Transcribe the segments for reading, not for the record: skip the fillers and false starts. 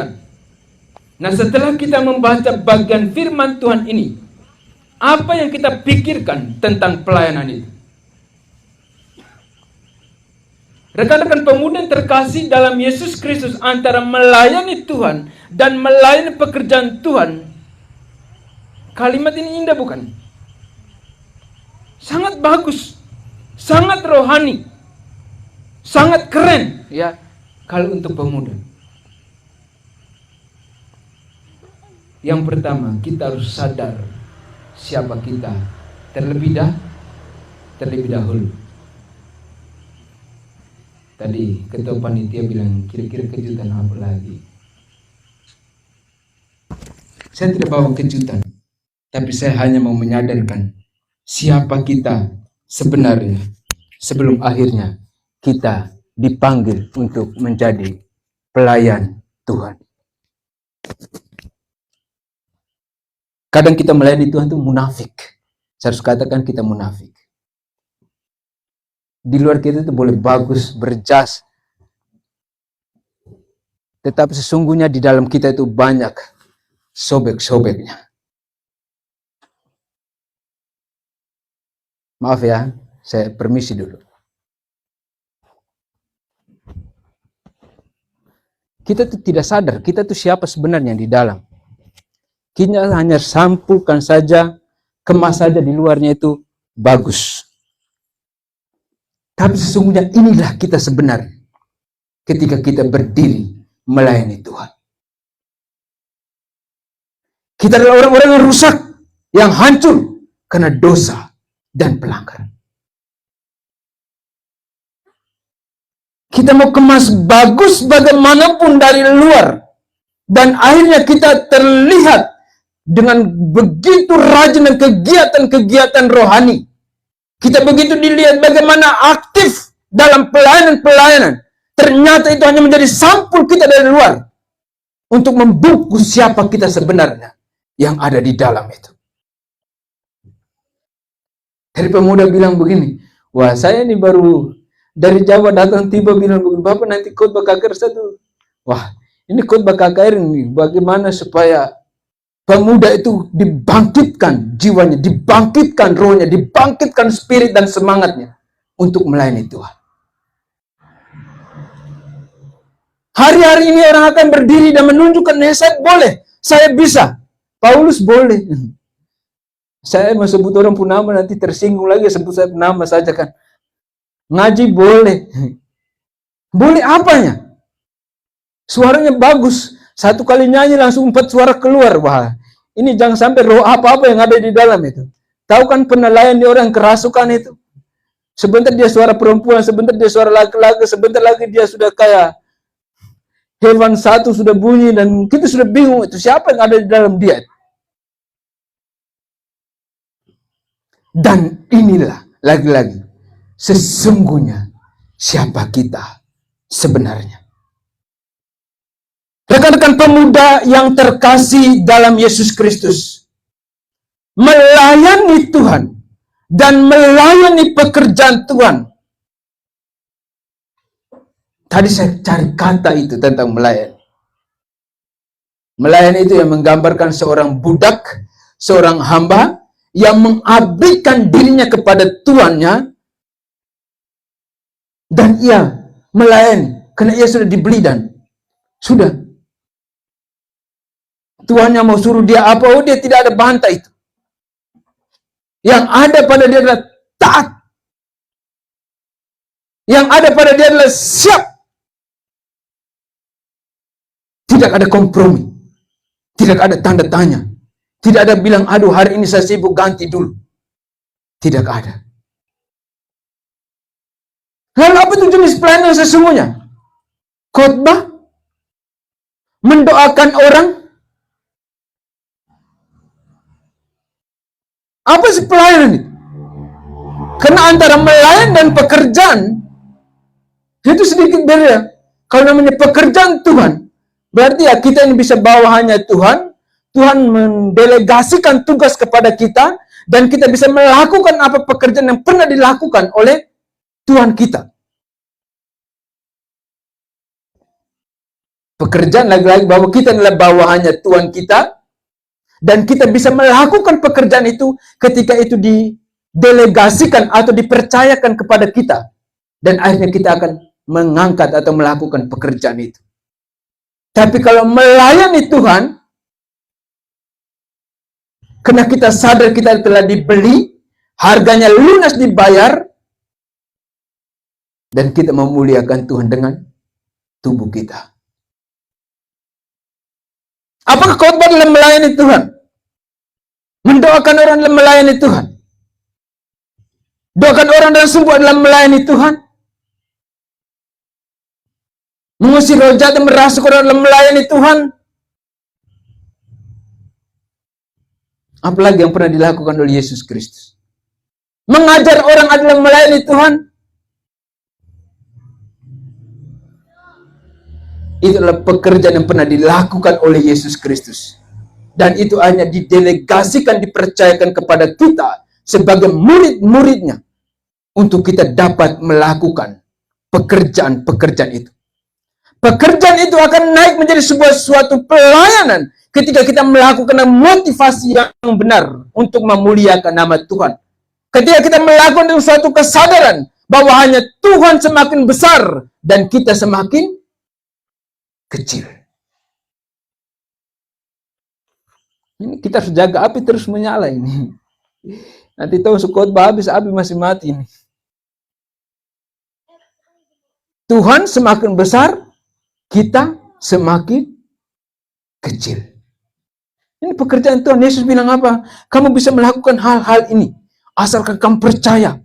pikirkan. Nah, setelah kita membaca bagian firman Tuhan ini, apa yang kita pikirkan tentang pelayanan itu? Rekan-rekan pemuda yang terkasih dalam Yesus Kristus, antara melayani Tuhan dan melayani pekerjaan Tuhan, kalimat ini indah bukan? Sangat bagus, sangat rohani, sangat keren ya kalau untuk pemuda. Yang pertama, kita harus sadar siapa kita terlebih dahulu. Tadi ketua panitia bilang kira-kira kejutan apa lagi. Saya tidak bawa kejutan, tapi saya hanya mau menyadarkan siapa kita sebenarnya sebelum akhirnya kita dipanggil untuk menjadi pelayan Tuhan. Kadang kita melayani Tuhan itu munafik. Saya harus katakan kita munafik. Di luar kita itu boleh bagus, berjas, tetapi sesungguhnya di dalam kita itu banyak sobek-sobeknya. Maaf ya, saya permisi dulu. Kita tuh tidak sadar, kita tuh siapa sebenarnya di dalam. Kita hanya sampulkan saja, kemas saja di luarnya itu bagus. Tapi sesungguhnya inilah kita sebenarnya ketika kita berdiri melayani Tuhan. Kita adalah orang-orang yang rusak, yang hancur karena dosa dan pelanggaran. Kita mau kemas bagus bagaimanapun dari luar, dan akhirnya kita terlihat dengan begitu rajin dan kegiatan-kegiatan rohani. Kita begitu dilihat bagaimana aktif dalam pelayanan-pelayanan. Ternyata itu hanya menjadi sampul kita dari luar untuk membungkus siapa kita sebenarnya yang ada di dalam itu. Dari pemuda bilang begini, wah saya ini baru dari Jawa datang tiba bilang begini, Bapak nanti khotbah KKR satu. Wah ini khotbah KKR ini bagaimana supaya pemuda itu dibangkitkan jiwanya, dibangkitkan rohnya, dibangkitkan spirit dan semangatnya untuk melayani Tuhan. Hari-hari ini orang akan berdiri dan menunjukkan, saya boleh, saya bisa. Paulus boleh. Saya mau sebut orang pun nama nanti tersinggung lagi, sebut saya nama saja kan. Ngaji boleh. Boleh apanya? Suaranya bagus. Satu kali nyanyi langsung 4 suara keluar. Wah, ini jangan sampai roh apa-apa yang ada di dalam itu. Tahu kan penelayan di orang kerasukan itu. Sebentar dia suara perempuan, sebentar dia suara laki-laki, sebentar lagi dia sudah kayak hewan satu sudah bunyi dan kita sudah bingung itu siapa yang ada di dalam dia. Dan inilah lagi-lagi sesungguhnya siapa kita sebenarnya. Rekan-rekan pemuda yang terkasih dalam Yesus Kristus, melayani Tuhan dan melayani pekerjaan Tuhan. Tadi saya cari kata itu tentang melayani. Melayani itu yang menggambarkan seorang budak, seorang hamba yang mengabdikan dirinya kepada tuannya dan ia melayani karena ia sudah dibeli dan sudah tuannya mau suruh dia apa, oh dia tidak ada bantah itu. Yang ada pada dia adalah taat. Yang ada pada dia adalah siap. Tidak ada kompromi. Tidak ada tanda tanya. Tidak ada bilang, aduh hari ini saya sibuk ganti dulu. Tidak ada. Lalu apa itu jenis pelayanan sesungguhnya? Khotbah? Mendoakan orang? Apa sih pelayanan itu? Karena antara melayan dan pekerjaan itu sedikit beda. Kalau namanya pekerjaan Tuhan, berarti ya kita yang bisa bawa hanya Tuhan. Tuhan mendelegasikan tugas kepada kita dan kita bisa melakukan apa pekerjaan yang pernah dilakukan oleh Tuhan kita. Pekerjaan lagi-lagi bahwa kita adalah bawahannya Tuhan kita, dan kita bisa melakukan pekerjaan itu ketika itu didelegasikan atau dipercayakan kepada kita, dan akhirnya kita akan mengangkat atau melakukan pekerjaan itu. Tapi kalau melayani Tuhan, karena kita sadar kita telah dibeli, harganya lunas dibayar, dan kita memuliakan Tuhan dengan tubuh kita. Apakah khotbah dalam melayani Tuhan? Mendoakan orang dalam melayani Tuhan? Doakan orang dalam sungguh dalam melayani Tuhan? Mengusir roh jahat dan merasuk orang dalam melayani Tuhan? Apalagi yang pernah dilakukan oleh Yesus Kristus? Mengajar orang adalah melayani Tuhan? Itu adalah pekerjaan yang pernah dilakukan oleh Yesus Kristus. Dan itu hanya didelegasikan, dipercayakan kepada kita sebagai murid-muridnya untuk kita dapat melakukan pekerjaan-pekerjaan itu. Pekerjaan itu akan naik menjadi sebuah suatu pelayanan ketika kita melakukan motivasi yang benar untuk memuliakan nama Tuhan. Ketika kita melakukan suatu kesadaran bahwa hanya Tuhan semakin besar dan kita semakin kecil. Ini kita harus jaga api terus menyala ini. Nanti tahu khotbah habis api masih mati ini. Tuhan semakin besar, kita semakin kecil. Ini pekerjaan Tuhan. Yesus bilang apa? Kamu bisa melakukan hal-hal ini asalkan kamu percaya.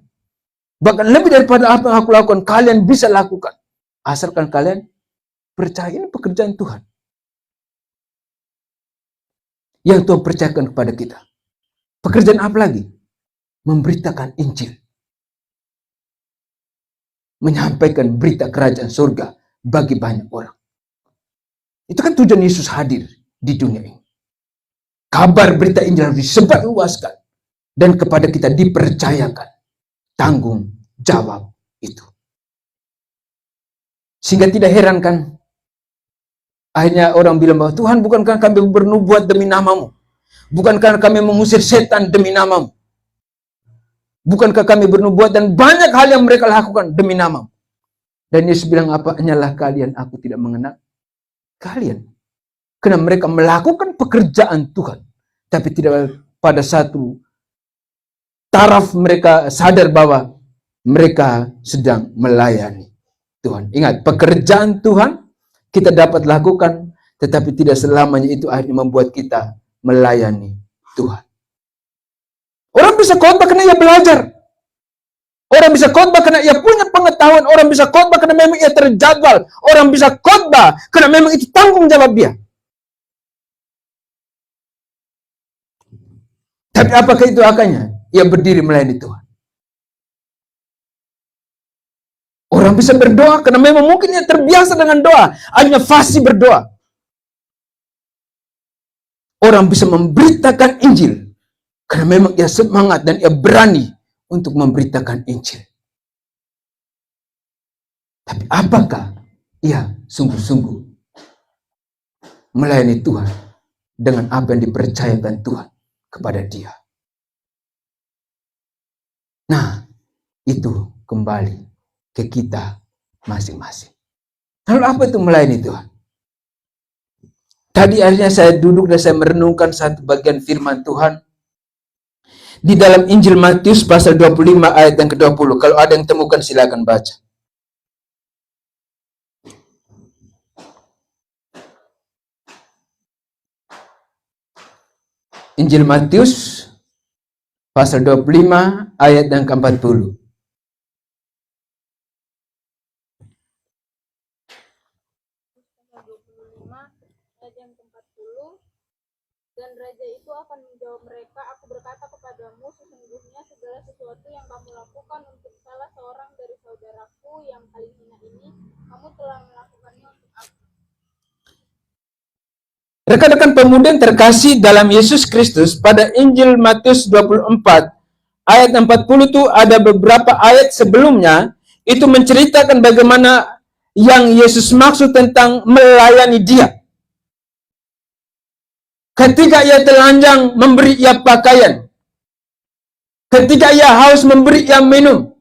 Bahkan lebih daripada apa yang aku lakukan, kalian bisa lakukan asalkan kalian percaya. Ini pekerjaan Tuhan yang Tuhan percayakan kepada kita. Pekerjaan apa lagi? Memberitakan Injil. Menyampaikan berita kerajaan surga bagi banyak orang. Itu kan tujuan Yesus hadir di dunia ini. Kabar berita Injil harus disebarluaskan dan kepada kita dipercayakan tanggung jawab itu. Sehingga tidak heran kan, akhirnya orang bilang bahwa Tuhan, bukankah kami bernubuat demi namamu? Bukankah kami mengusir setan demi namamu? Bukankah kami bernubuat dan banyak hal yang mereka lakukan demi namamu? Dan Yesus bilang apa? Hanyalah kalian, aku tidak mengenal kalian. Karena mereka melakukan pekerjaan Tuhan, tapi tidak pada satu taraf mereka sadar bahwa mereka sedang melayani Tuhan. Ingat, pekerjaan Tuhan kita dapat lakukan, tetapi tidak selamanya itu akhirnya membuat kita melayani Tuhan. Orang bisa khotbah karena ia belajar. Orang bisa khotbah karena ia punya pengetahuan. Orang bisa khotbah karena memang ia terjadwal. Orang bisa khotbah karena memang itu tanggung jawab dia. Tapi apakah itu akannya? Ia berdiri melayani Tuhan. Orang bisa berdoa karena memang mungkin ia terbiasa dengan doa. Hanya fasih berdoa. Orang bisa memberitakan Injil karena memang ia semangat dan ia berani untuk memberitakan Injil. Tapi apakah ia sungguh-sungguh melayani Tuhan dengan apa yang dipercayakan Tuhan kepada dia? Nah, itu kembali ke kita masing-masing. Lalu apa itu melayani Tuhan? Tadi akhirnya saya duduk dan saya merenungkan satu bagian firman Tuhan di dalam Injil Matius pasal 25 ayat yang ke-20. Kalau ada yang temukan silakan baca. Injil Matius pasal 25 ayat yang ke-40. Dan raja itu akan menjawab mereka, aku berkata kepadamu, sesungguhnya segala sesuatu yang kamu lakukan untuk salah seorang dari saudaraku yang paling hina ini, kamu telah melakukannya untuk aku. Rekan-rekan pemuda yang terkasih dalam Yesus Kristus, pada Injil Matius 24 ayat 40 itu ada beberapa ayat sebelumnya itu menceritakan bagaimana yang Yesus maksud tentang melayani dia. Ketika ia telanjang, memberi ia pakaian. Ketika ia haus, memberi ia minum.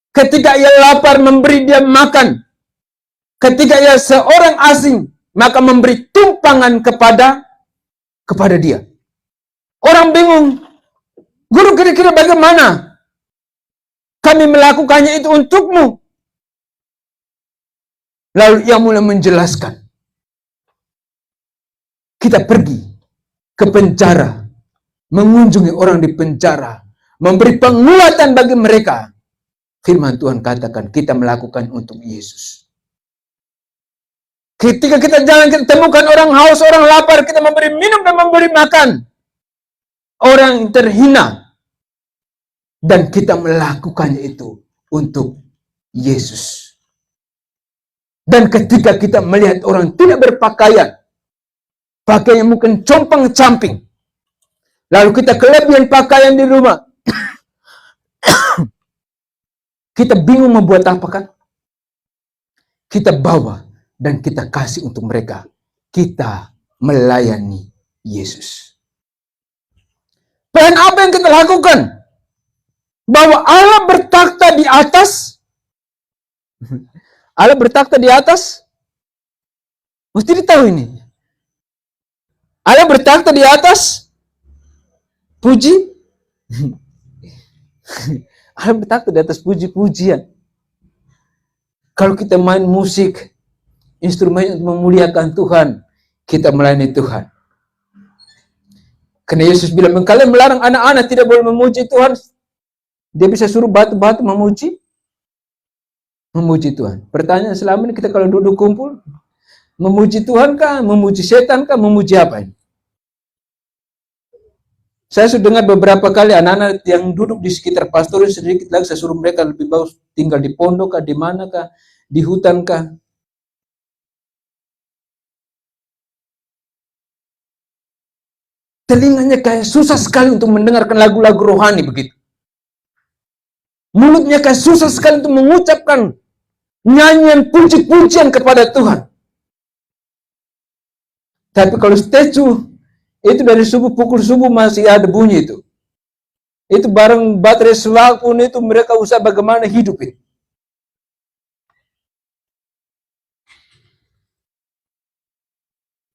Ketika ia lapar, memberi dia makan. Ketika ia seorang asing, maka memberi tumpangan kepada dia. Orang bingung, guru, kira-kira bagaimana kami melakukannya itu untukmu? Lalu ia mulai menjelaskan. Kita pergi ke penjara, mengunjungi orang di penjara, memberi penguatan bagi mereka. Firman Tuhan katakan, kita melakukan untuk Yesus. Ketika kita jalan, kita temukan orang haus, orang lapar, kita memberi minum dan memberi makan. Orang terhina. Dan kita melakukannya itu untuk Yesus. Dan ketika kita melihat orang tidak berpakaian, pakaiannya mungkin compang-camping, lalu kita kelebihan pakaian di rumah, kita bingung membuat apa kan? Kita bawa dan kita kasih untuk mereka. Kita melayani Yesus. Dan apa yang kita lakukan? Bahwa Allah bertakhta di atas. Allah bertakhta di atas. Mesti ditahu ini. Allah bertakhta di atas. Puji. Allah bertakhta di atas puji-pujian. Kalau kita main musik, instrumen untuk memuliakan Tuhan, kita melayani Tuhan. Karena Yesus bilang, kalian melarang anak-anak tidak boleh memuji Tuhan, dia bisa suruh batu-batu memuji Tuhan. Pertanyaan selama ini kita kalau duduk kumpul, memuji Tuhan kah, memuji setan kah, memuji apa ini? Saya sudah dengar beberapa kali anak-anak yang duduk di sekitar pastor sedikit lagi saya suruh mereka lebih bagus tinggal di pondok kah, di mana kah, di hutan kah. Telinganya kayak susah sekali untuk mendengarkan lagu-lagu rohani begitu. Mulutnya kayak susah sekali untuk mengucapkan nyanyian puji-pujian kepada Tuhan. Tapi kalau statue itu dari subuh, pukul subuh masih ada bunyi itu. Itu bareng baterai smartphone itu mereka usaha bagaimana hidup itu.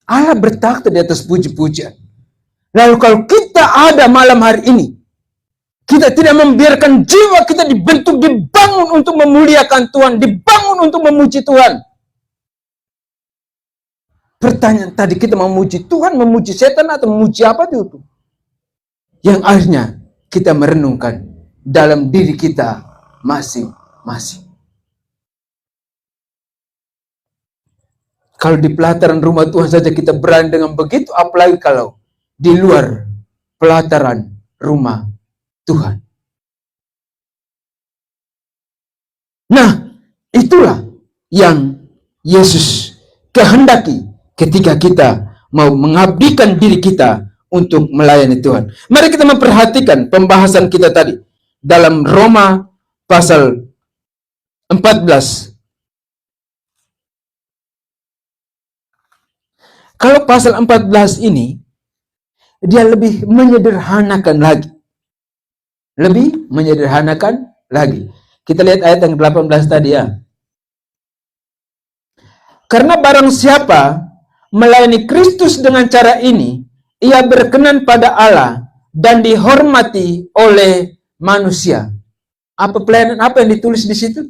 Allah bertakhta di atas puji-pujian. Lalu kalau kita ada malam hari ini, kita tidak membiarkan jiwa kita dibentuk, dibangun untuk memuliakan Tuhan, dibangun untuk memuji Tuhan. Pertanyaan tadi, kita memuji Tuhan, memuji setan, atau memuji apa itu? Yang akhirnya kita merenungkan dalam diri kita masing-masing. Kalau di pelataran rumah Tuhan saja kita berani dengan begitu, apalagi kalau di luar pelataran rumah Tuhan. Nah, itulah yang Yesus kehendaki ketika kita mau mengabdikan diri kita untuk melayani Tuhan. Mari kita memperhatikan pembahasan kita tadi dalam Roma pasal 14. Kalau pasal 14 ini dia lebih menyederhanakan lagi. Lebih menyederhanakan lagi. Kita lihat ayat yang 18 tadi ya. Karena barang siapa melayani Kristus dengan cara ini, ia berkenan pada Allah dan dihormati oleh manusia. Apa pelayanan apa yang ditulis di situ?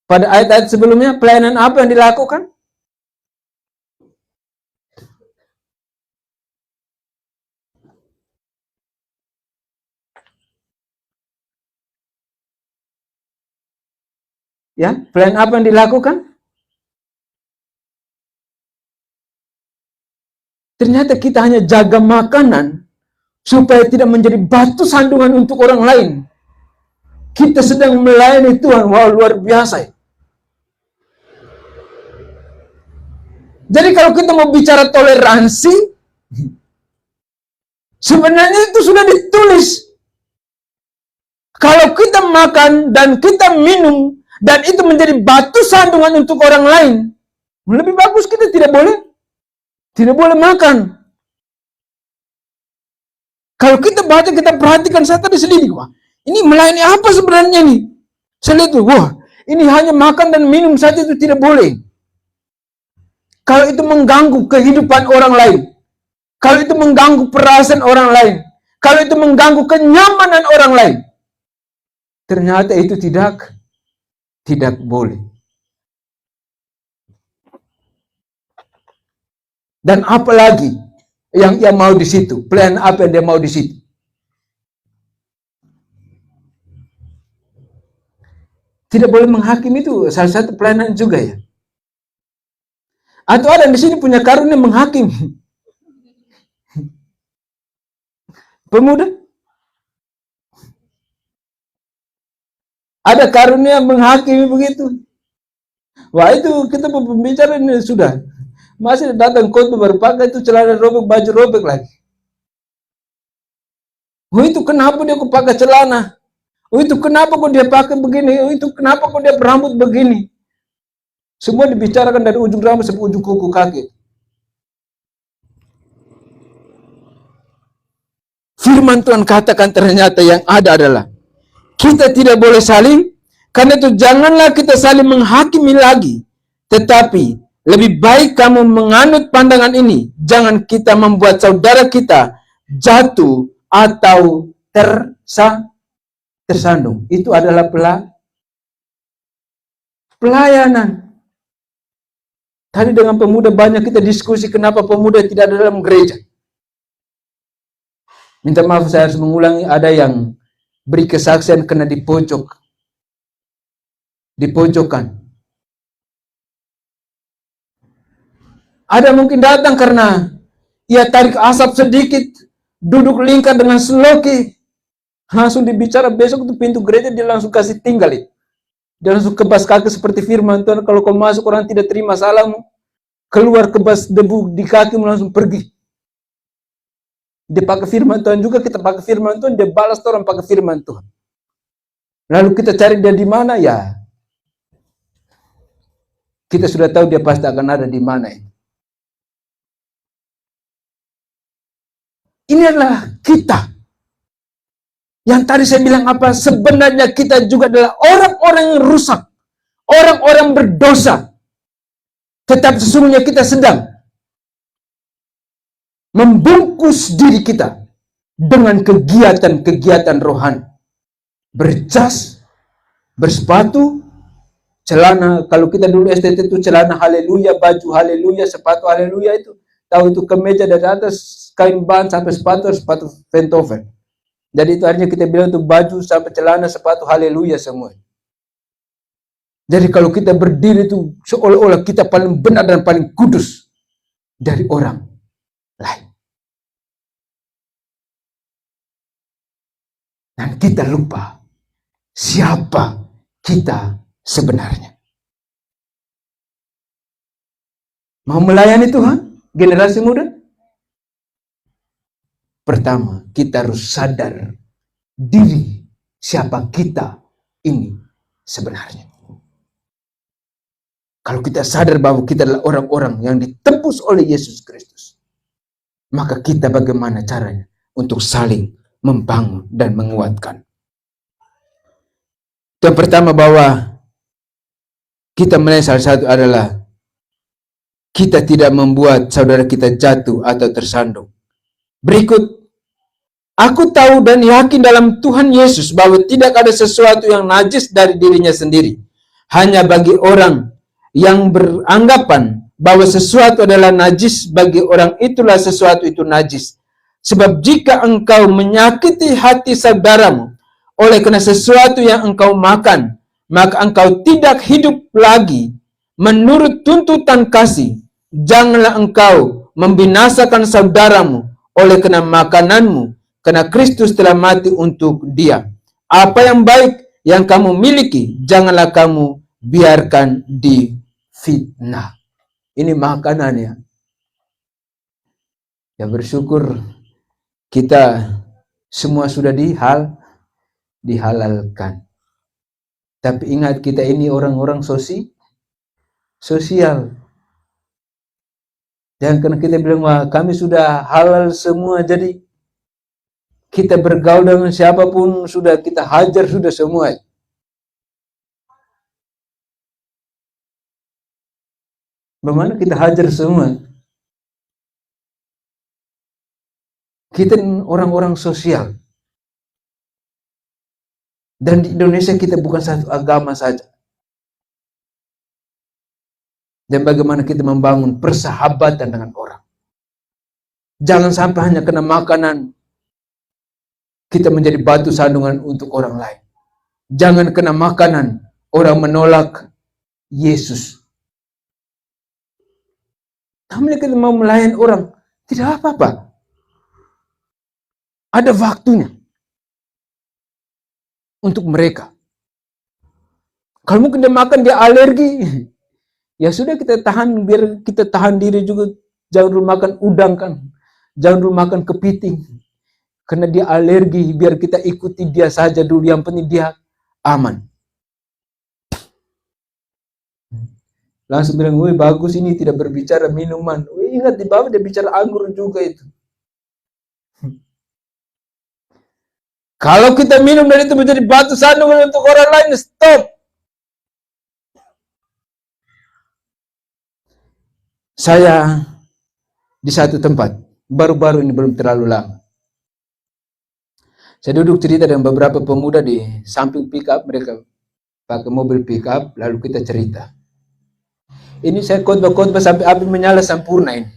Pada ayat-ayat sebelumnya, pelayanan apa yang dilakukan? Ya, plan apa yang dilakukan? Ternyata kita hanya jaga makanan supaya tidak menjadi batu sandungan untuk orang lain. Kita sedang melayani Tuhan. Wow, luar biasa. Jadi kalau kita mau bicara toleransi, sebenarnya itu sudah ditulis. Kalau kita makan dan kita minum dan itu menjadi batu sandungan untuk orang lain, lebih bagus kita tidak boleh makan. Kalau kita baca, kita perhatikan, saya tadi sedikit, wah, ini melayani apa sebenarnya nih? Saya lihat tuh, wah, ini hanya makan dan minum saja itu tidak boleh. Kalau itu mengganggu kehidupan orang lain, kalau itu mengganggu perasaan orang lain, kalau itu mengganggu kenyamanan orang lain, ternyata itu tidak boleh. Dan apalagi yang ia mau di situ, plan apa yang dia mau di situ? Tidak boleh menghakimi, itu salah satu pelayanan juga ya. Atau ada di sini punya karunia menghakimi? Pemuda? Ada karunia menghakimi begitu? Wah, itu kita pembicara ini sudah. Masih datang khotbah baru pakai itu celana robek, baju robek lagi. Oh, itu kenapa dia kok pakai celana? Oh, itu kenapa kok dia pakai begini? Oh, itu kenapa kok dia berambut begini? Semua dibicarakan dari ujung rambut sampai ujung kuku kaki. Firman Tuhan katakan ternyata yang ada adalah kita tidak boleh saling, karena itu janganlah kita saling menghakimi lagi, tetapi lebih baik kamu menganut pandangan ini, jangan kita membuat saudara kita jatuh atau tersandung. Itu adalah pelayanan. Tadi dengan pemuda banyak kita diskusi kenapa pemuda tidak ada dalam gereja. Minta maaf saya harus mengulangi, ada yang beri kesaksian kena dipojokkan. Ada mungkin datang karena ia tarik asap sedikit, duduk lingkar dengan seloki, langsung dibicara, besok itu pintu gereja dia langsung kasih tinggal itu. Dia langsung kebas kaki seperti firman Tuhan, kalau kau masuk orang tidak terima salahmu, keluar kebas debu di kakimu langsung pergi. Dia pakai firman Tuhan juga, kita pakai firman Tuhan, dia balas orang pakai firman Tuhan. Lalu kita cari dia di mana ya? Kita sudah tahu dia pasti akan ada di mana ini. Ini adalah kita. Yang tadi saya bilang apa? Sebenarnya kita juga adalah orang-orang yang rusak, orang-orang berdosa. Tetapi sesungguhnya kita sedang membungkus diri kita dengan kegiatan-kegiatan rohani. Berjas, bersepatu, celana. Kalau kita dulu STT itu celana haleluya, baju haleluya, sepatu haleluya itu. Tahu itu kemeja dari atas kain bahan sampai sepatu Ventoven. Jadi itu artinya kita bilang itu baju sampai celana, sepatu haleluya semua. Jadi kalau kita berdiri itu seolah-olah kita paling benar dan paling kudus dari orang lain. Dan kita lupa siapa kita sebenarnya. Mau melayani Tuhan, generasi muda? Pertama, kita harus sadar diri siapa kita ini sebenarnya. Kalau kita sadar bahwa kita adalah orang-orang yang ditebus oleh Yesus Kristus, maka kita bagaimana caranya untuk saling membangun dan menguatkan. Yang pertama bahwa kita melihat salah satu adalah kita tidak membuat saudara kita jatuh atau tersandung. Berikut, aku tahu dan yakin dalam Tuhan Yesus bahwa tidak ada sesuatu yang najis dari dirinya sendiri. Hanya bagi orang yang beranggapan bahwa sesuatu adalah najis, bagi orang itulah sesuatu itu najis. Sebab jika engkau menyakiti hati saudaramu oleh karena sesuatu yang engkau makan, maka engkau tidak hidup lagi menurut tuntutan kasih. Janganlah engkau membinasakan saudaramu oleh karena makananmu, karena Kristus telah mati untuk dia. Apa yang baik yang kamu miliki, janganlah kamu biarkan difitnah. Ini makanannya. Ya bersyukur kita semua sudah dihalalkan. Tapi ingat, kita ini orang-orang sosial. Jangan karena kita bilang, wah kami sudah halal semua, jadi kita bergaul dengan siapapun, sudah kita hajar sudah semua. Bagaimana kita hajar semua? Kita orang-orang sosial. Dan di Indonesia kita bukan satu agama saja. Dan bagaimana kita membangun persahabatan dengan orang. Jangan sampai hanya kena makanan, kita menjadi batu sandungan untuk orang lain. Jangan kena makanan, orang menolak Yesus. Namanya kita mau melayani orang, tidak apa-apa. Ada waktunya untuk mereka. Kalau mungkin dia makan, dia alergi, ya sudah kita tahan, biar kita tahan diri juga. Jangan dulu makan udang kan, jangan dulu makan kepiting, karena dia alergi, biar kita ikuti dia saja dulu, yang penting dia aman. Langsung bilang, woi bagus ini tidak berbicara minuman. Woi ingat, di bawah dia bicara anggur juga itu. Kalau kita minum dan itu menjadi batu sandungan untuk orang lain, stop. Saya di satu tempat, baru-baru ini, belum terlalu lama. Saya duduk cerita dengan beberapa pemuda di samping pick up, mereka pakai mobil pick up, lalu kita cerita. Ini saya khotbah sampai api menyala sempurna ini.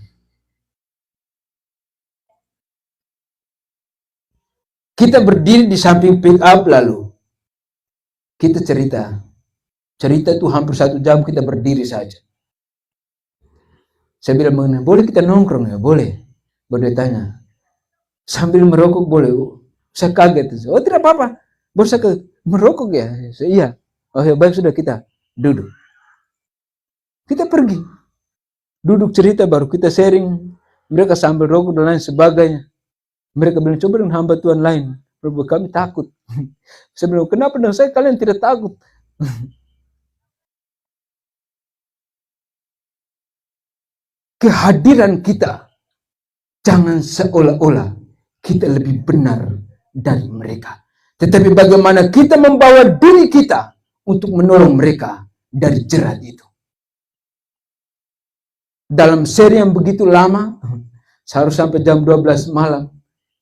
Kita berdiri di samping pick up, lalu kita cerita. Cerita itu hampir 1 jam kita berdiri saja. Saya bilang, boleh kita nongkrong ya? Boleh. Baru dia tanya, sambil merokok boleh? Saya kaget. Oh tidak apa-apa. Baru saya merokok ya? Saya, iya. Oh ya baik, sudah, kita duduk. Kita pergi. Duduk cerita, baru kita sharing. Mereka sambil rokok dan lain sebagainya. Mereka bilang, coba dengan hamba Tuhan lain. Lalu kami takut. Saya bilang, kenapa dengan saya kalian tidak takut? Kehadiran kita, jangan seolah-olah kita lebih benar dari mereka. Tetapi bagaimana kita membawa diri kita untuk menolong mereka dari jerat itu. Dalam seri yang begitu lama, seharus sampai jam 12 malam,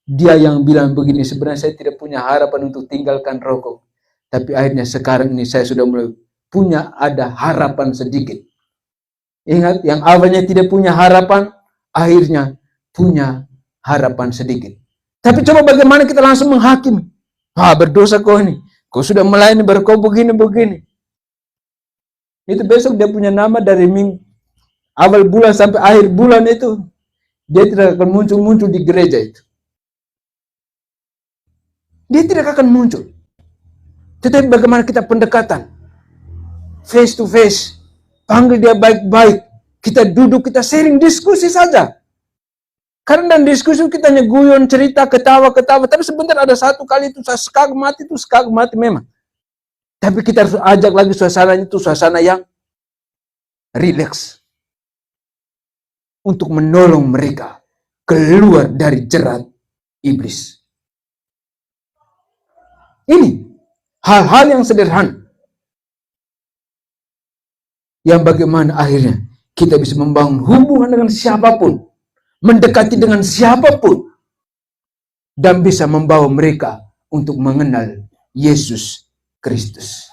dia yang bilang begini, sebenarnya saya tidak punya harapan untuk tinggalkan rokok. Tapi akhirnya sekarang ini saya sudah mulai punya ada harapan sedikit. Ingat, yang awalnya tidak punya harapan, akhirnya punya harapan sedikit. Tapi coba bagaimana kita langsung menghakimi. Berdosa kau ini. Kau sudah melayani baru kau begini-begini. Itu besok dia punya nama dari awal bulan sampai akhir bulan itu. Dia tidak akan muncul-muncul di gereja itu. Dia tidak akan muncul. Tetapi bagaimana kita pendekatan? Face to face. Panggil dia baik-baik. Kita duduk, kita sharing, diskusi saja. Karena dalam diskusi kita hanya guyon, cerita, ketawa-ketawa. Tapi sebentar ada satu kali itu sekagum mati memang. Tapi kita harus ajak lagi suasananya itu suasana yang rileks. Untuk menolong mereka keluar dari jerat iblis. Ini hal-hal yang sederhana. Yang bagaimana akhirnya kita bisa membangun hubungan dengan siapapun, mendekati dengan siapapun, dan bisa membawa mereka untuk mengenal Yesus Kristus.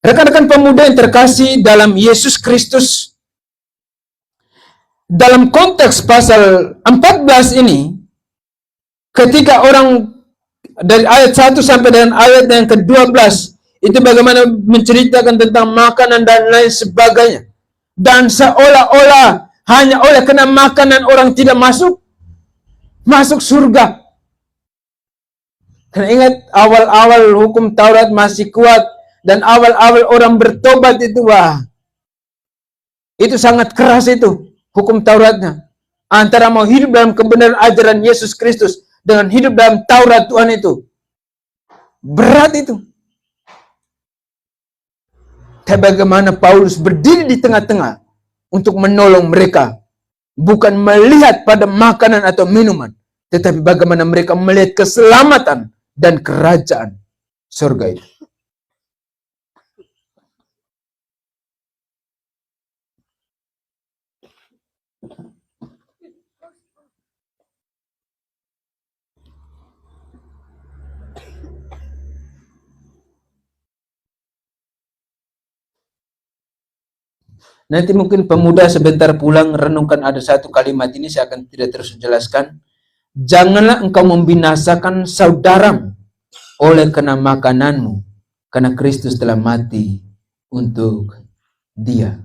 Rekan-rekan pemuda yang terkasih dalam Yesus Kristus, dalam konteks pasal 14 ini, ketika orang dari ayat 1 sampai dengan ayat yang ke-12, itu bagaimana menceritakan tentang makanan dan lain sebagainya. Dan seolah-olah hanya oleh kena makanan orang tidak masuk surga. Karena ingat, awal-awal hukum Taurat masih kuat. Dan awal-awal orang bertobat itu, itu sangat keras itu, hukum Tauratnya. Antara mau hidup dalam kebenaran ajaran Yesus Kristus dengan hidup dalam Taurat Tuhan itu. Berat itu. Tapi bagaimana Paulus berdiri di tengah-tengah untuk menolong mereka. Bukan melihat pada makanan atau minuman, tetapi bagaimana mereka melihat keselamatan dan kerajaan surga itu. Nanti mungkin pemuda sebentar pulang renungkan ada satu kalimat ini, saya akan tidak terus jelaskan. Janganlah engkau membinasakan saudaramu oleh karena makananmu, karena Kristus telah mati untuk dia.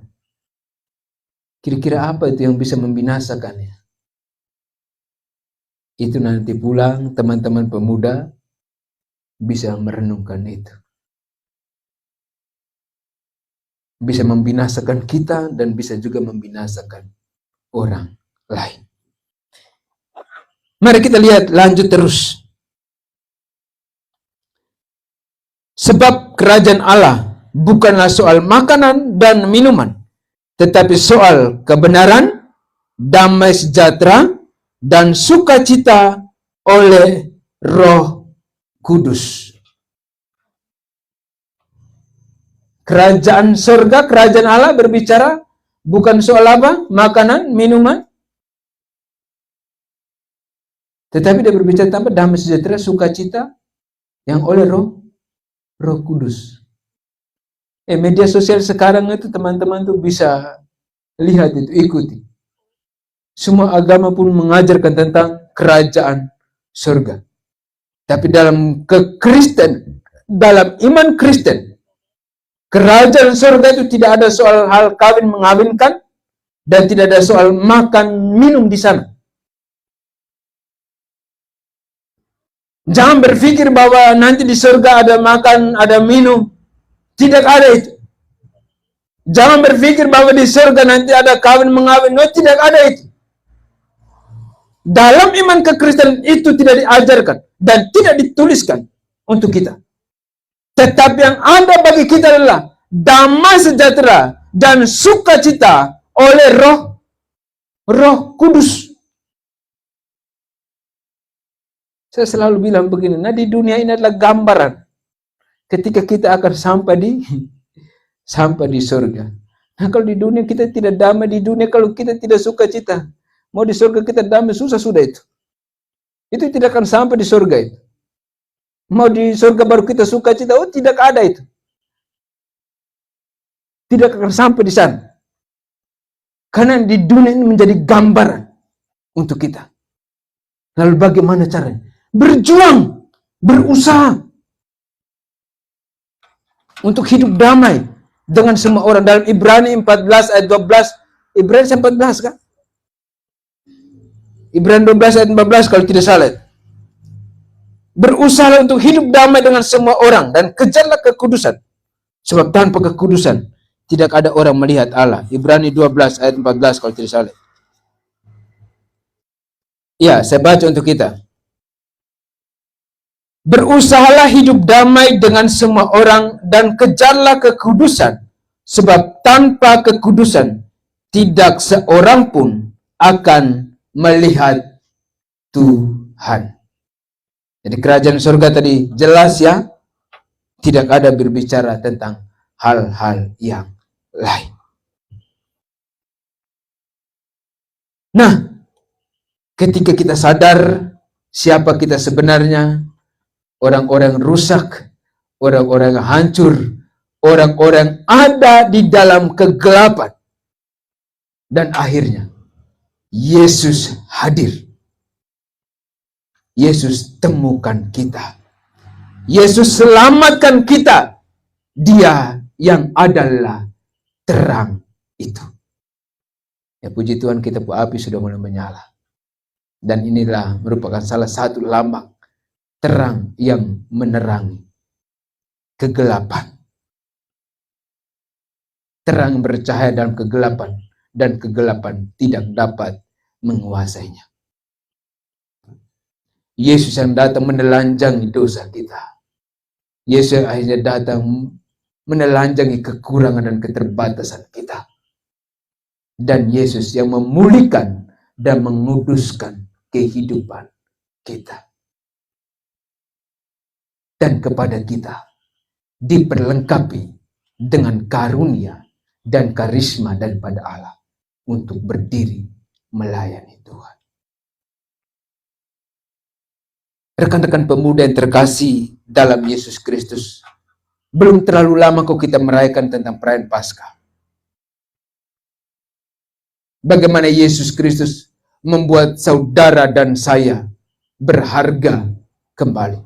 Kira-kira apa itu yang bisa membinasakannya? Itu nanti pulang teman-teman pemuda bisa merenungkan itu. Bisa membinasakan kita dan bisa juga membinasakan orang lain. Mari kita lihat lanjut terus. Sebab kerajaan Allah bukanlah soal makanan dan minuman, tetapi soal kebenaran, damai sejahtera, dan sukacita oleh Roh Kudus. Kerajaan surga, kerajaan Allah berbicara bukan soal apa? Makanan, minuman. Tetapi dia berbicara tentang damai sejahtera, sukacita yang oleh Roh Kudus. Media sosial sekarang itu teman-teman tuh bisa lihat itu, ikuti. Semua agama pun mengajarkan tentang kerajaan surga. Tapi dalam kekristen, dalam iman Kristen, kerajaan surga itu tidak ada soal hal kawin mengawinkan dan tidak ada soal makan minum di sana. Jangan berpikir bahwa nanti di surga ada makan, ada minum. Tidak ada itu. Jangan berpikir bahwa di surga nanti ada kawin mengawin. No, tidak ada itu. Dalam iman kekristenan itu tidak diajarkan dan tidak dituliskan untuk kita. Tetapi yang ada bagi kita adalah damai sejahtera dan sukacita oleh Roh Kudus. Saya selalu bilang begini, nah di dunia ini adalah gambaran ketika kita akan sampai di surga. Nah kalau di dunia kita tidak damai, di dunia kalau kita tidak sukacita, mau di surga kita damai, susah sudah itu. Itu tidak akan sampai di surga itu. Mau di surga baru kita sukacita, oh tidak ada itu. Tidak akan sampai di sana. Karena di dunia ini menjadi gambaran untuk kita. Lalu bagaimana caranya? Berjuang, berusaha untuk hidup damai dengan semua orang. Dalam Ibrani 14 ayat 12, Ibrani 14 kan? Ibrani 12 ayat 14 kalau tidak salah. Berusaha untuk hidup damai dengan semua orang dan kejarlah kekudusan. Sebab tanpa kekudusan tidak ada orang melihat Allah. Ibrani 12 ayat 14 kalau tidak salah. Ya, saya baca untuk kita. Berusahalah hidup damai dengan semua orang dan kejarlah kekudusan. Sebab tanpa kekudusan tidak seorang pun akan melihat Tuhan. Jadi kerajaan surga tadi jelas ya, tidak ada berbicara tentang hal-hal yang lain. Nah, ketika kita sadar siapa kita sebenarnya, orang-orang rusak, orang-orang hancur, orang-orang ada di dalam kegelapan, dan akhirnya Yesus hadir. Yesus temukan kita. Yesus selamatkan kita. Dia yang adalah terang itu. Ya puji Tuhan, kita api sudah mulai menyala. Dan inilah merupakan salah satu lambang terang yang menerangi kegelapan. Terang bercahaya dalam kegelapan dan kegelapan tidak dapat menguasainya. Yesus yang datang menelanjangi dosa kita. Yesus akhirnya datang menelanjangi kekurangan dan keterbatasan kita. Dan Yesus yang memulihkan dan menguduskan kehidupan kita. Dan kepada kita diperlengkapi dengan karunia dan karisma daripada Allah untuk berdiri melayani Tuhan. Rekan-rekan pemuda yang terkasih dalam Yesus Kristus, belum terlalu lama kok kita merayakan tentang perayaan Paskah. Bagaimana Yesus Kristus membuat saudara dan saya berharga kembali.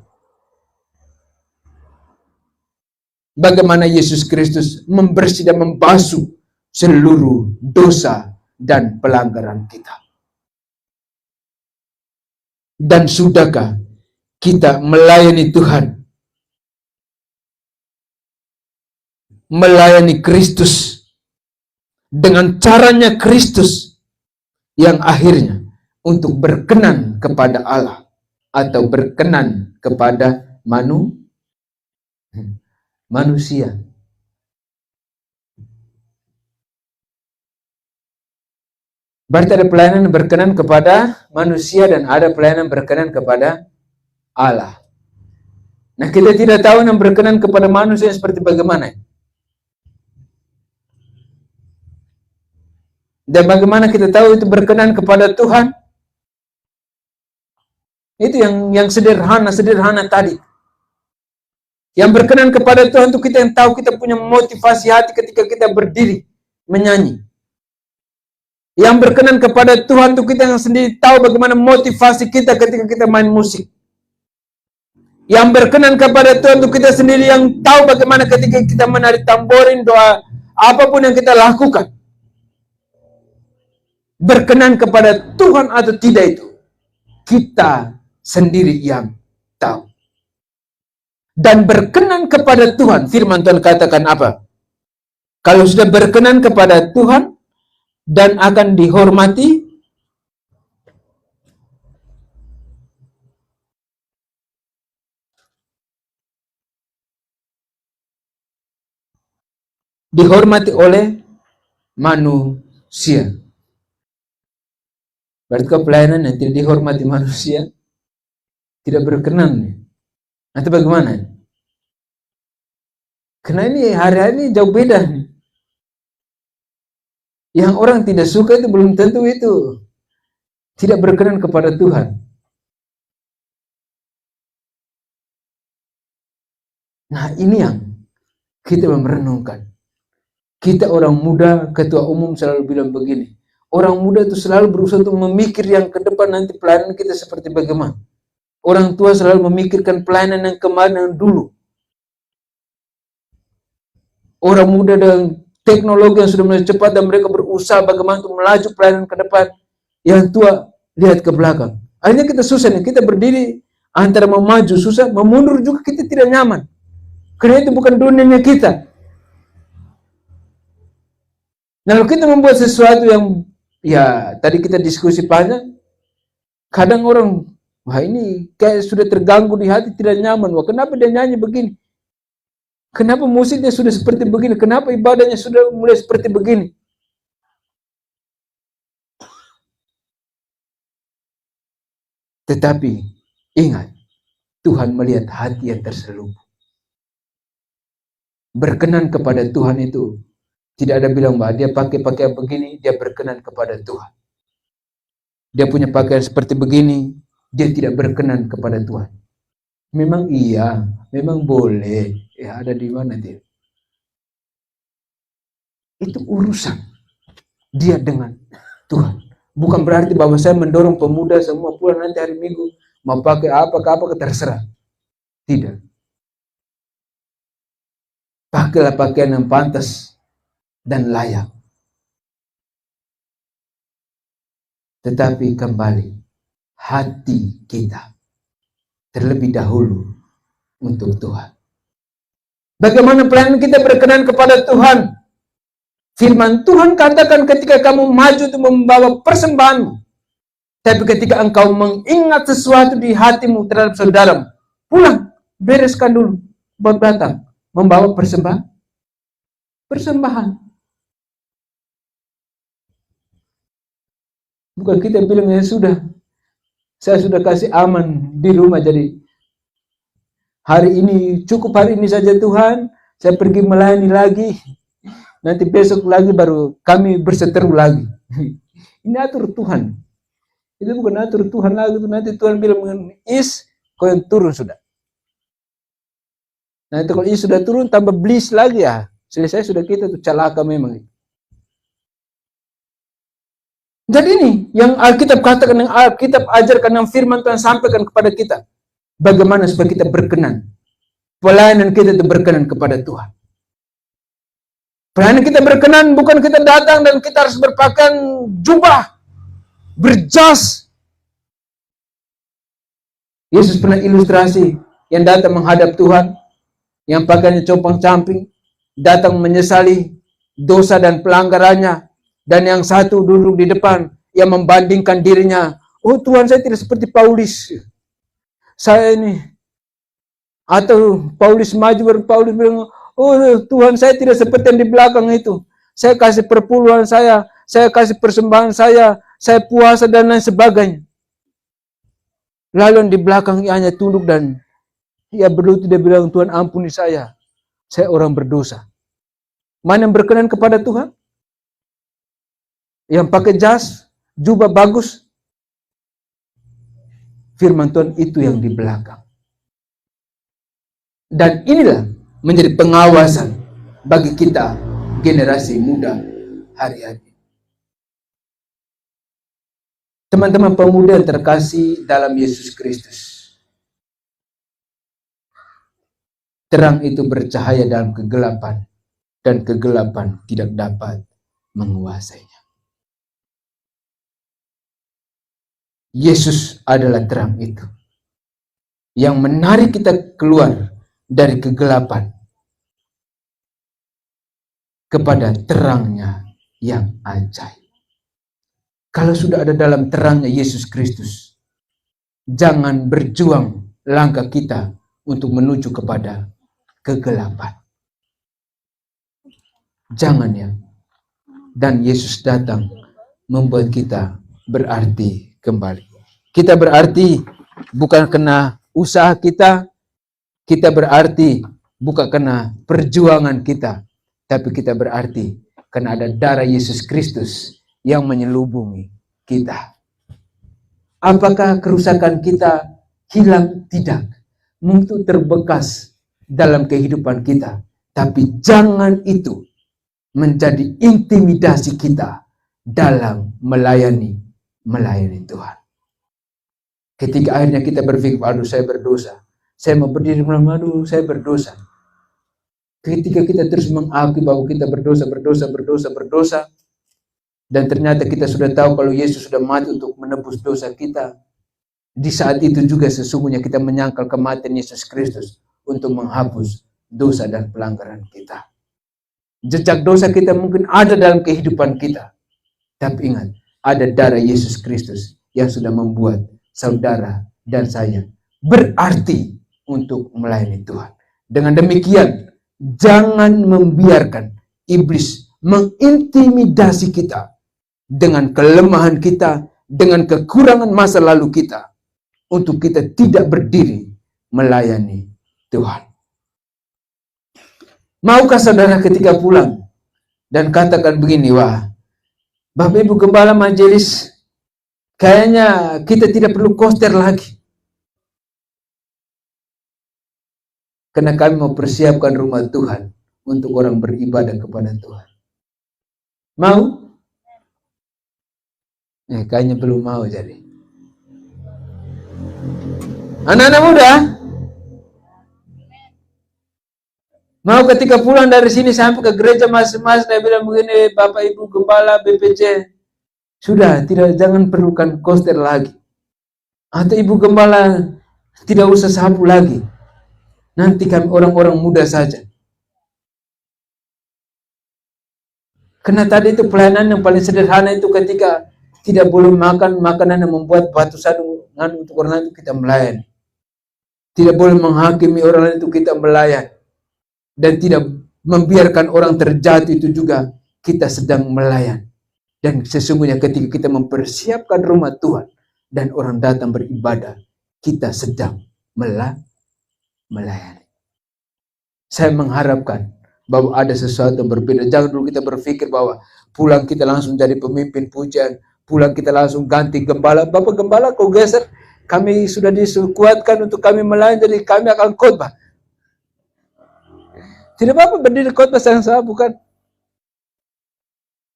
Bagaimana Yesus Kristus membersih dan membasuh seluruh dosa dan pelanggaran kita. Dan sudahkah kita melayani Tuhan, melayani Kristus dengan caranya Kristus yang akhirnya untuk berkenan kepada Allah atau berkenan kepada manusia. Berarti ada pelayanan berkenan kepada manusia dan ada pelayanan berkenan kepada Allah. Nah, kita tidak tahu yang berkenan kepada manusia seperti bagaimana. Dan bagaimana kita tahu itu berkenan kepada Tuhan? Itu yang sederhana tadi. Yang berkenan kepada Tuhan itu kita yang tahu kita punya motivasi hati ketika kita berdiri menyanyi. Yang berkenan kepada Tuhan itu kita yang sendiri tahu bagaimana motivasi kita ketika kita main musik. Yang berkenan kepada Tuhan itu kita sendiri yang tahu bagaimana ketika kita menari tamborin, doa, apapun yang kita lakukan. Berkenan kepada Tuhan atau tidak itu kita sendiri yang tahu. Dan berkenan kepada Tuhan, firman Tuhan katakan apa? Kalau sudah berkenan kepada Tuhan dan akan dihormati, oleh manusia. Berarti kalau pelayanan yang tidak dihormati manusia tidak berkenan. Nanti bagaimana? Karena ini hari-hari ini jauh beda. Yang orang tidak suka itu belum tentu itu tidak berkenan kepada Tuhan. Nah, ini yang kita merenungkan. Kita orang muda, ketua umum selalu bilang begini. Orang muda itu selalu berusaha untuk memikir yang ke depan nanti pelayanan kita seperti bagaimana. Orang tua selalu memikirkan pelayanan yang kemarin yang dulu. Orang muda dengan teknologi yang sudah mulai cepat dan mereka berusaha bagaimana untuk melaju pelayanan ke depan. Yang tua lihat ke belakang. Akhirnya kita susah nih, kita berdiri antara memaju susah, memundur juga kita tidak nyaman. Karena itu bukan dunianya kita. Nah, kalau kita membuat sesuatu yang ya tadi kita diskusi panjang, kadang orang, wah ini kayak sudah terganggu di hati, tidak nyaman. Wah, kenapa dia nyanyi begini? Kenapa musiknya sudah seperti begini? Kenapa ibadahnya sudah mulai seperti begini? Tetapi ingat, Tuhan melihat hati yang terselubung. Berkenan kepada Tuhan itu tidak ada bilang bahwa dia pakai pakaian begini, dia berkenan kepada Tuhan. Dia punya pakaian seperti begini, dia tidak berkenan kepada Tuhan. Memang iya, memang boleh. Ya, ada di mana dia? Itu urusan dia dengan Tuhan. Bukan berarti bahwa saya mendorong pemuda semua pulang nanti hari Minggu mau pakai apa terserah. Tidak. Pakailah pakaian yang pantas dan layak. Tetapi kembali, hati kita terlebih dahulu untuk Tuhan. Bagaimana pelayanan kita berkenan kepada Tuhan? Firman Tuhan katakan ketika kamu maju untuk membawa persembahanmu. Tapi ketika engkau mengingat sesuatu di hatimu terhadap saudaramu, pulang, bereskan dulu. datang membawa persembahan. Bukan kita bilang, ya sudah, saya sudah kasih aman di rumah, jadi hari ini cukup, hari ini saja Tuhan, saya pergi melayani lagi, nanti besok lagi baru kami berseteru lagi. Ini atur Tuhan. Itu bukan atur Tuhan lagi, itu nanti Tuhan bilang, kau yang turun sudah. Nah itu kalau sudah turun tambah blis lagi ya, selesai sudah, kita tuh celaka memang. Jadi ini yang Alkitab katakan, yang Alkitab ajarkan, yang firman Tuhan sampaikan kepada kita. Bagaimana supaya kita berkenan. Pelayanan kita itu berkenan kepada Tuhan. Pelayanan kita berkenan bukan kita datang dan kita harus berpakaian jubah, berjas. Yesus pernah ilustrasi yang datang menghadap Tuhan, yang pakaiannya compang-camping, datang menyesali dosa dan pelanggarannya. Dan yang satu duduk di depan yang membandingkan dirinya. Oh Tuhan, saya tidak seperti Paulus. Saya ini. Atau Paulus maju, Paulus bilang, oh Tuhan, saya tidak seperti yang di belakang itu. Saya kasih perpuluhan saya kasih persembahan saya puasa dan lain sebagainya. Lalu yang di belakang ia hanya tunduk dan ia berlutut, dia bilang, Tuhan ampuni saya orang berdosa. Mana yang berkenan kepada Tuhan? Yang pakai jas, jubah bagus. Firman Tuhan itu yang di belakang. Dan inilah menjadi pengawasan bagi kita generasi muda hari-hari. Teman-teman pemuda yang terkasih dalam Yesus Kristus. Terang itu bercahaya dalam kegelapan, dan kegelapan tidak dapat menguasainya. Yesus adalah terang itu yang menarik kita keluar dari kegelapan kepada terangnya yang ajaib. Kalau sudah ada dalam terangnya Yesus Kristus, jangan berjuang langkah kita untuk menuju kepada kegelapan. Jangan ya. Dan Yesus datang membuat kita berarti kembali. Kita berarti bukan karena usaha kita berarti bukan karena perjuangan kita, tapi kita berarti karena ada darah Yesus Kristus yang menyelubungi kita. Apakah kerusakan kita hilang? Tidak. Mungkin terbekas dalam kehidupan kita, tapi jangan itu menjadi intimidasi kita dalam melayani Tuhan. Ketika akhirnya kita berpikir, aduh saya berdosa, saya mau berdiri malam, aduh saya berdosa. Ketika kita terus mengakui bahwa kita berdosa, dan ternyata kita sudah tahu kalau Yesus sudah mati untuk menebus dosa kita, di saat itu juga sesungguhnya kita menyangkal kematian Yesus Kristus untuk menghapus dosa dan pelanggaran kita. Jejak dosa kita mungkin ada dalam kehidupan kita, tapi ingat, ada darah Yesus Kristus yang sudah membuat saudara dan saya berarti untuk melayani Tuhan. Dengan demikian, jangan membiarkan iblis mengintimidasi kita dengan kelemahan kita, dengan kekurangan masa lalu kita, untuk kita tidak berdiri melayani Tuhan. Maukah saudara ketika pulang dan katakan begini, wah, Bapak Ibu Gembala Majelis, kayaknya kita tidak perlu koster lagi. Karena kami mau persiapkan rumah Tuhan untuk orang beribadah kepada Tuhan. Mau? Kayaknya belum mau jadi. Anak-anak muda, mau ketika pulang dari sini sampai ke gereja masing-masing, dia bilang begini, Bapak Ibu Gembala BPC, sudah jangan perlukan koster lagi. Atau Ibu Gembala tidak usah sapu lagi. Nanti kami orang-orang muda saja. Karena tadi itu pelayanan yang paling sederhana itu ketika tidak boleh makan makanan yang membuat batu sadu untuk orang itu kita melayani. Tidak boleh menghakimi orang lain itu kita melayan. Dan tidak membiarkan orang terjatuh itu juga kita sedang melayan. Dan sesungguhnya ketika kita mempersiapkan rumah Tuhan dan orang datang beribadah, kita sedang melayani. Saya mengharapkan bahwa ada sesuatu yang berbeda. Jangan dulu kita berpikir bahwa pulang kita langsung jadi pemimpin pujian, pulang kita langsung ganti gembala. Bapak gembala kau geser, kami sudah dikuatkan untuk kami melayani, jadi kami akan khotbah. Tidak Bapak berdiri khotbah sayang saya, bukan?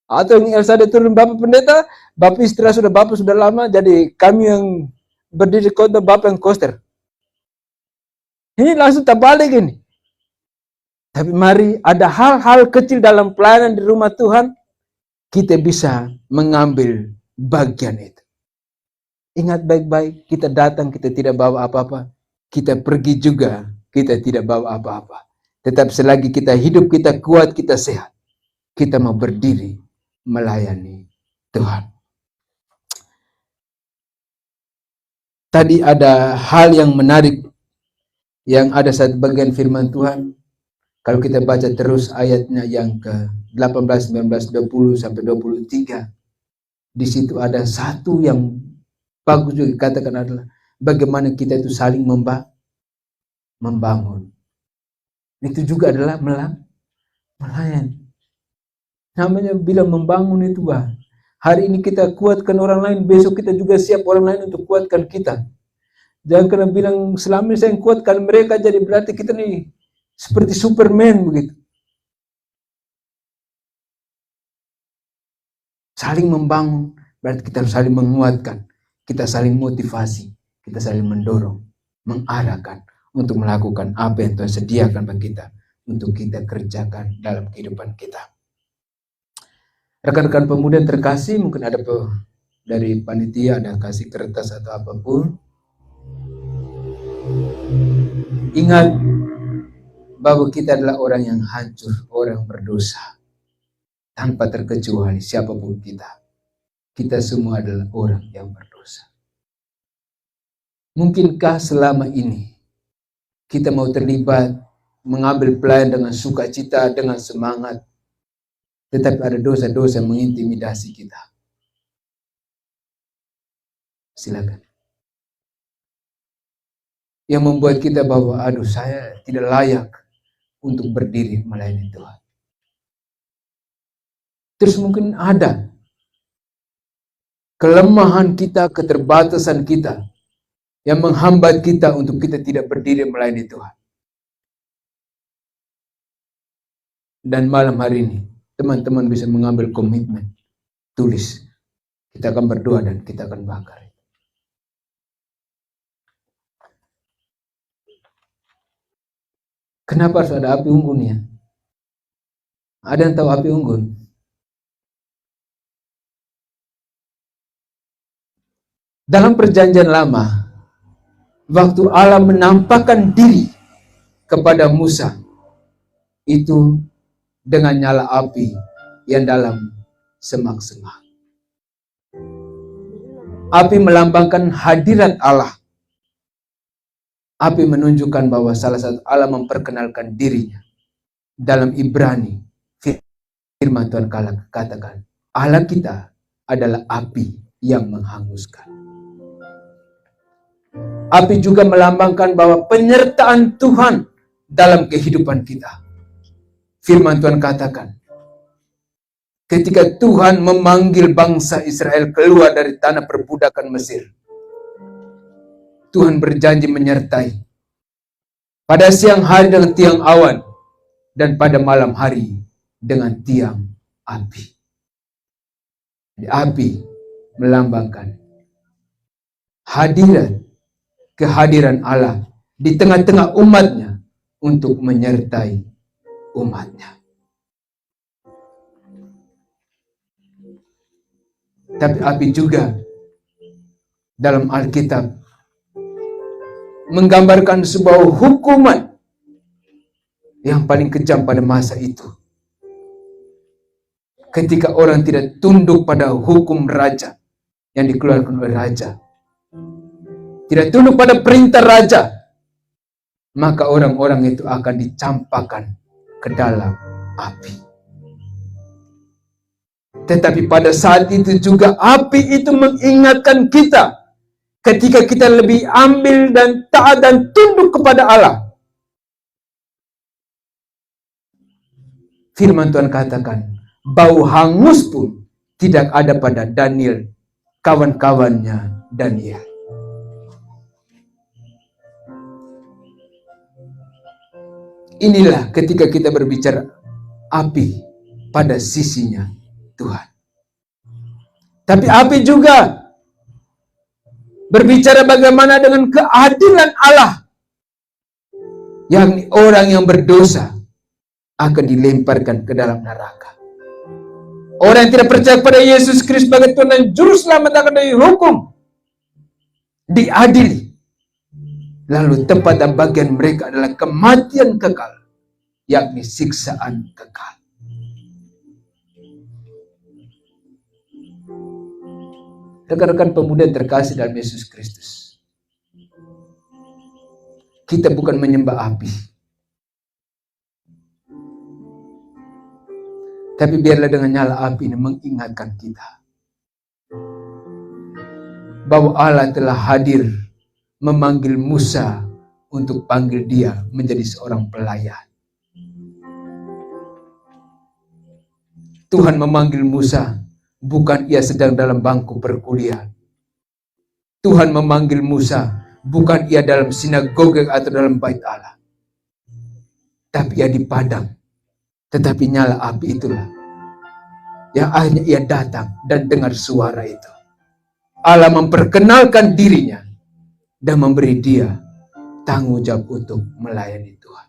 Atau yang Elsa turun Bapak pendeta, Bapak istirahat sudah, Bapak sudah lama, jadi kami yang berdiri khotbah, Bapak yang koster. Ini langsung terbalik ini. Tapi mari ada hal-hal kecil dalam pelayanan di rumah Tuhan, kita bisa mengambil bagian itu. Ingat baik-baik, kita datang, kita tidak bawa apa-apa. Kita pergi juga, kita tidak bawa apa-apa. Tetap selagi kita hidup, kita kuat, kita sehat, kita mau berdiri melayani Tuhan. Tadi ada hal yang menarik, yang ada satu bagian firman Tuhan. Kalau kita baca terus ayatnya yang ke-18, 19, 20 sampai 23, di situ ada satu yang bagus juga dikatakan adalah bagaimana kita itu saling membangun. Itu juga adalah melayani. Namanya bilang membangun itu hari ini kita kuatkan orang lain, besok kita juga siap orang lain untuk kuatkan kita. Jangan kena bilang selama ini saya kuatkan mereka, jadi berarti kita nih seperti Superman begitu. Saling membangun, berarti kita harus saling menguatkan, kita saling motivasi, kita saling mendorong, mengarahkan untuk melakukan apa yang Tuhan sediakan bagi kita untuk kita kerjakan dalam kehidupan kita. Rekan-rekan pemuda yang terkasih, mungkin ada dari panitia ada kasih kertas atau apapun. Ingat bahwa kita adalah orang yang hancur, orang yang berdosa. Tanpa terkecuali siapapun kita. Kita semua adalah orang yang berdosa. Mungkinkah selama ini kita mau terlibat, mengambil pelayan dengan sukacita, dengan semangat, tetapi ada dosa-dosa yang mengintimidasi kita? Silakan. Yang membuat kita bahwa, aduh saya tidak layak untuk berdiri melayani Tuhan. Terus mungkin ada kelemahan kita, keterbatasan kita yang menghambat kita untuk kita tidak berdiri melayani Tuhan. Dan malam hari ini, teman-teman bisa mengambil komitmen, tulis. Kita akan berdoa dan kita akan bakar. Kenapa harus ada api unggun ya? Ada yang tahu api unggun? Dalam perjanjian lama, waktu Allah menampakkan diri kepada Musa, itu dengan nyala api yang dalam semak-semak. Api melambangkan hadirat Allah. Api menunjukkan bahwa salah satu Allah memperkenalkan dirinya. Dalam Ibrani, firman Tuhan katakan, Allah kita adalah api yang menghanguskan. Api juga melambangkan bahwa penyertaan Tuhan dalam kehidupan kita. Firman Tuhan katakan, ketika Tuhan memanggil bangsa Israel keluar dari tanah perbudakan Mesir, Tuhan berjanji menyertai pada siang hari dengan tiang awan dan pada malam hari dengan tiang api. Jadi api melambangkan kehadiran Allah di tengah-tengah umatnya untuk menyertai umatnya. Tapi api juga dalam Alkitab menggambarkan sebuah hukuman yang paling kejam pada masa itu. Ketika orang tidak tunduk pada hukum raja yang dikeluarkan oleh raja, tidak tunduk pada perintah raja, maka orang-orang itu akan dicampakkan ke dalam api. Tetapi pada saat itu juga api itu mengingatkan kita ketika kita lebih ambil dan taat dan tunduk kepada Allah. Firman Tuhan katakan, bau hangus pun tidak ada pada Daniel, kawan-kawannya Daniel. Inilah ketika kita berbicara api pada sisinya Tuhan. Tapi api juga berbicara bagaimana dengan keadilan Allah, yakni orang yang berdosa akan dilemparkan ke dalam neraka. Orang yang tidak percaya kepada Yesus Kristus sebagai Tuhan dan Juru Selamat akan dihukum, diadili. Lalu tempat dan bagian mereka adalah kematian kekal, yakni siksaan kekal. Rekan-rekan pemuda terkasih dalam Yesus Kristus, kita bukan menyembah api, tapi biarlah dengan nyala api ini mengingatkan kita bahwa Allah telah hadir memanggil Musa untuk panggil dia menjadi seorang pelayan. Tuhan memanggil Musa bukan ia sedang dalam bangku perkuliahan. Tuhan memanggil Musa bukan ia dalam sinagoga atau dalam bait Allah, tapi ia di padang. Tetapi nyala api itulah yang akhirnya ia datang dan dengar suara itu. Allah memperkenalkan dirinya dan memberi dia tanggung jawab untuk melayani Tuhan.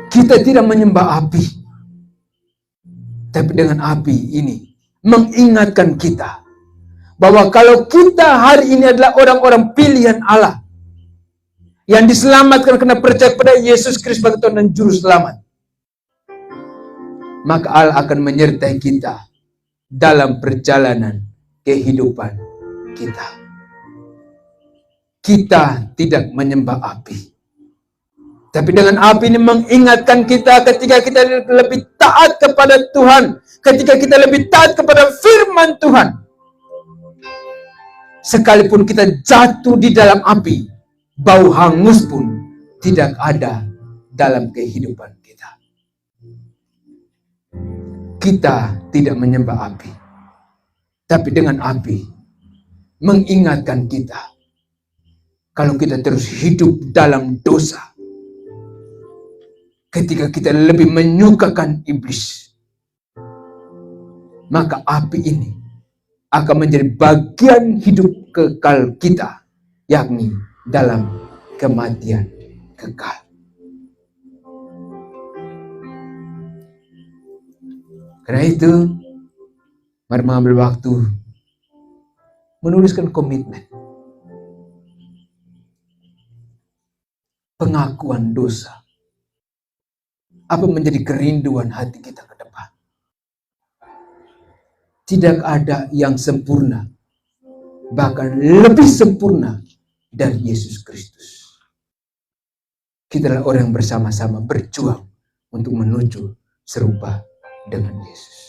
Kita tidak menyembah api, tapi dengan api ini mengingatkan kita bahwa kalau kita hari ini adalah orang-orang pilihan Allah yang diselamatkan karena percaya pada Yesus Kristus sebagai Tuhan dan Juru Selamat, maka Allah akan menyertai kita dalam perjalanan kehidupan kita. Kita tidak menyembah api, tapi dengan api ini mengingatkan kita ketika kita lebih taat kepada Tuhan, ketika kita lebih taat kepada firman Tuhan, sekalipun kita jatuh di dalam api, bau hangus pun tidak ada dalam kehidupan kita. Kita tidak menyembah api, tapi dengan api mengingatkan kita kalau kita terus hidup dalam dosa, ketika kita lebih menyukakan iblis, maka api ini akan menjadi bagian hidup kekal kita, yakni dalam kematian kekal. Karena itu, mari mengambil waktu menuliskan komitmen pengakuan dosa. Apa menjadi kerinduan hati kita ke depan? Tidak ada yang sempurna, bahkan lebih sempurna dari Yesus Kristus. Kita adalah orang yang bersama-sama berjuang untuk menuju serupa dengan Yesus.